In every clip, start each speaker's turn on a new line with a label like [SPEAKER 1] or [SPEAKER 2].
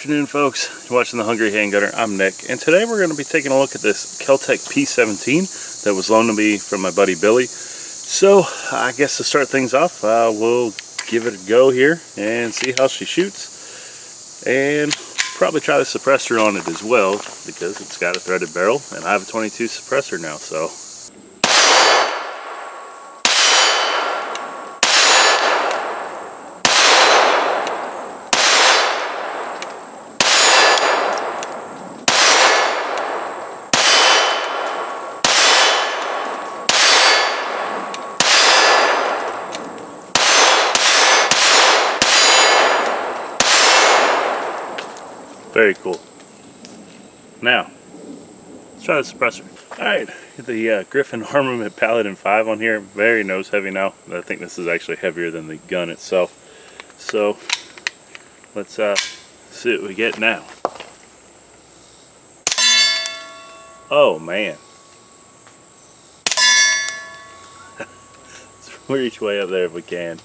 [SPEAKER 1] afternoon, folks. You're watching The Hungry Handgunner. I'm Nick, and today we're going to be taking a look at this KelTec P17 that was loaned to me from my buddy Billy. So I guess to start things off, we'll give it a go here and see how she shoots, and probably try the suppressor on it as well because it's got a threaded barrel and I have a 22 suppressor now. So very cool. Now, let's try the suppressor. Alright, the Griffin Armament Paladin 5 on here. Very nose heavy now. I think this is actually heavier than the gun itself. So, let's see what we get now. Oh man. Let's reach way up there if we can.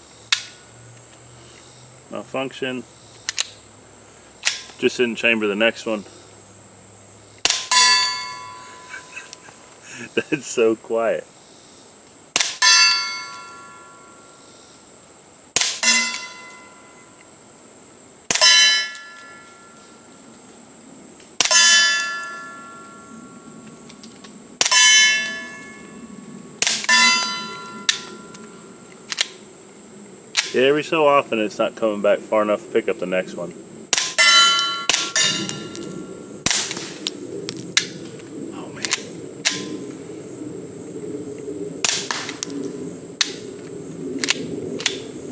[SPEAKER 1] Malfunction. Just didn't chamber the next one. That's so quiet. Yeah, every so often it's not coming back far enough to pick up the next one.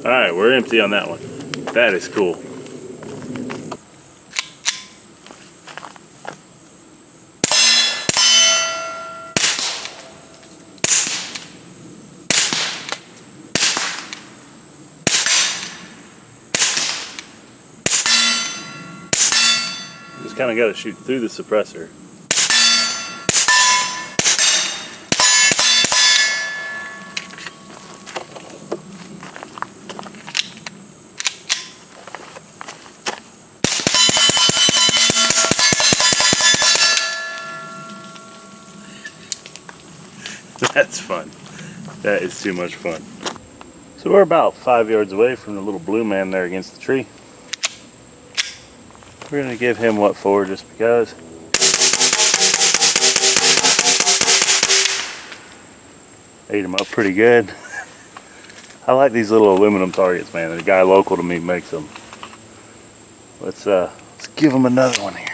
[SPEAKER 1] Alright, we're empty on that one. That is cool. Just kind of got to shoot through the suppressor. That's fun. That is too much fun. So we're about 5 yards away from the little blue man there against the tree. We're going to give him what for just because. Ate him up pretty good. I like these little aluminum targets, man. The guy local to me makes them. Let's give him another one here.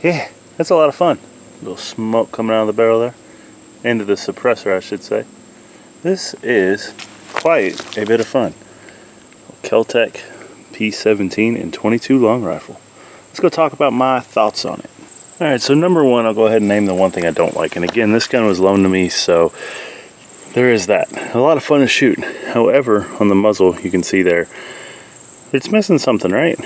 [SPEAKER 1] Yeah, that's a lot of fun. A little smoke coming out of the barrel there. Into the suppressor, I should say. This is quite a bit of fun. KelTec P17 and 22 long rifle. Let's go talk about my thoughts on it. Alright, so number one, I'll go ahead and name the one thing I don't like. And again, this gun was loaned to me, so there is that. A lot of fun to shoot. However, on the muzzle, you can see there, it's missing something, right?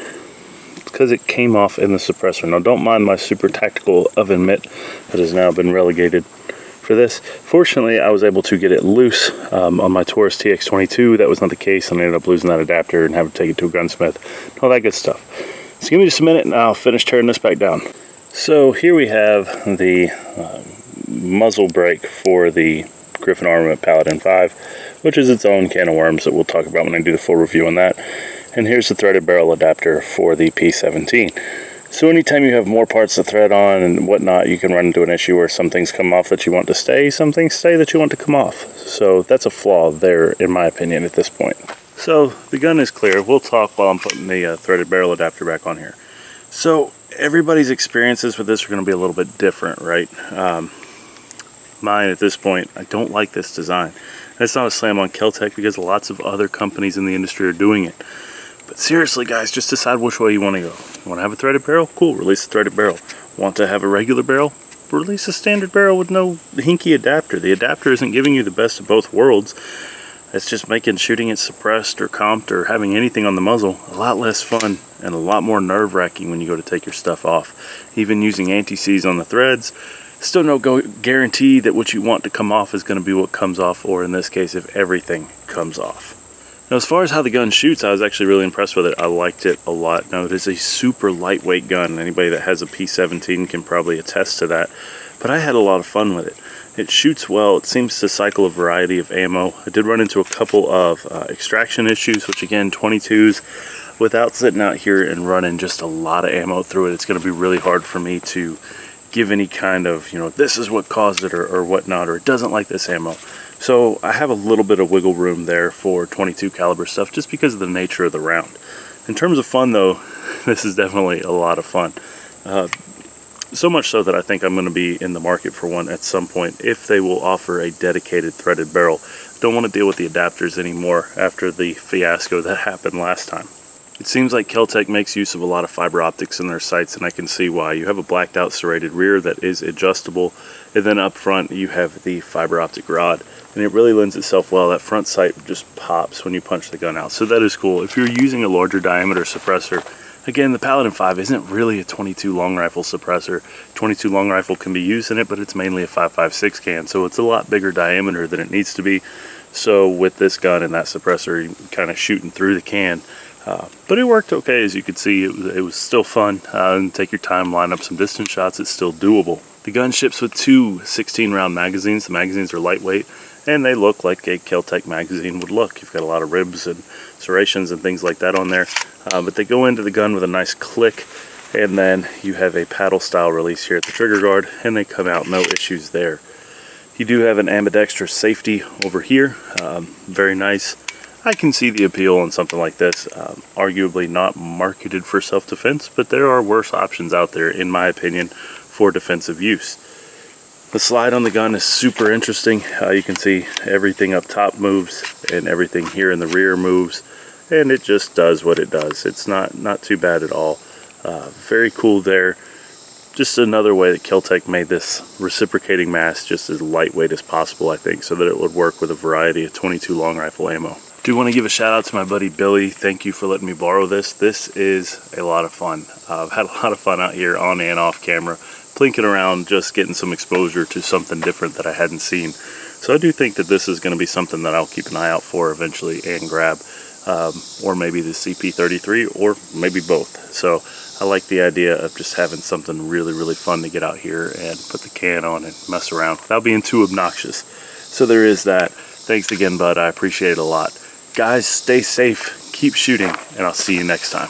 [SPEAKER 1] Because it came off in the suppressor. Now don't mind my super tactical oven mitt that has now been relegated for this. Fortunately, I was able to get it loose on my Taurus TX22. That was not the case, and I ended up losing that adapter and having to take it to a gunsmith. All that good stuff. So give me just a minute and I'll finish tearing this back down. So here we have the muzzle brake for the Griffin Armament Paladin 5, which is its own can of worms that we'll talk about when I do the full review on that. And here's the threaded barrel adapter for the P17. So anytime you have more parts to thread on and whatnot, you can run into an issue where some things come off that you want to stay, some things stay that you want to come off. So that's a flaw there, in my opinion, at this point. So the gun is clear. We'll talk while I'm putting the threaded barrel adapter back on here. So everybody's experiences with this are going to be a little bit different, right? Mine at this point, I don't like this design. That's not a slam on KelTec because lots of other companies in the industry are doing it. But seriously, guys, just decide which way you want to go. You want to have a threaded barrel? Cool, release the threaded barrel. Want to have a regular barrel? Release a standard barrel with no hinky adapter. The adapter isn't giving you the best of both worlds. It's just making shooting it suppressed or comped or having anything on the muzzle a lot less fun and a lot more nerve-wracking when you go to take your stuff off. Even using anti-seize on the threads, still no guarantee that what you want to come off is going to be what comes off, or in this case, if everything comes off. Now, as far as how the gun shoots, I was actually really impressed with it. I liked it a lot. Now, it is a super lightweight gun. Anybody that has a P17 can probably attest to that. But I had a lot of fun with it. It shoots well. It seems to cycle a variety of ammo. I did run into a couple of extraction issues, which again, 22s, without sitting out here and running just a lot of ammo through it, it's going to be really hard for me to give any kind of, this is what caused it or whatnot, or it doesn't like this ammo. So I have a little bit of wiggle room there for 22 caliber stuff just because of the nature of the round. In terms of fun though, this is definitely a lot of fun. So much so that I think I'm going to be in the market for one at some point if they will offer a dedicated threaded barrel. Don't want to deal with the adapters anymore after the fiasco that happened last time. It seems like KelTec makes use of a lot of fiber optics in their sights, and I can see why. You have a blacked out serrated rear that is adjustable, and then up front you have the fiber optic rod, and it really lends itself well. That front sight just pops when you punch the gun out, so that is cool. If you're using a larger diameter suppressor, again, the Paladin 5 isn't really a 22 long rifle suppressor. 22 long rifle can be used in it, but it's mainly a 5.56 can, so it's a lot bigger diameter than it needs to be. So with this gun and that suppressor, you're kind of shooting through the can. But it worked okay, as you could see. It was still fun. And take your time, line up some distance shots, it's still doable. The gun ships with two 16-round magazines. The magazines are lightweight, and they look like a KelTec magazine would look. You've got a lot of ribs and serrations and things like that on there. But they go into the gun with a nice click, and then you have a paddle style release here at the trigger guard, and they come out no issues there. You do have an ambidextrous safety over here, very nice. I can see the appeal on something like this, arguably not marketed for self-defense, but there are worse options out there, in my opinion, for defensive use. The slide on the gun is super interesting. You can see everything up top moves, and everything here in the rear moves, and it just does what it does. It's not too bad at all. Very cool there. Just another way that KelTec made this reciprocating mass just as lightweight as possible, I think, so that it would work with a variety of 22 long rifle ammo. Do want to give a shout out to my buddy Billy. Thank you for letting me borrow this. This is a lot of fun. I've had a lot of fun out here on and off camera, plinking around, just getting some exposure to something different that I hadn't seen. So I do think that this is going to be something that I'll keep an eye out for eventually and grab, or maybe the CP33, or maybe both. So I like the idea of just having something really, really fun to get out here and put the can on and mess around without being too obnoxious. So there is that. Thanks again, bud. I appreciate it a lot. Guys, stay safe, keep shooting, and I'll see you next time.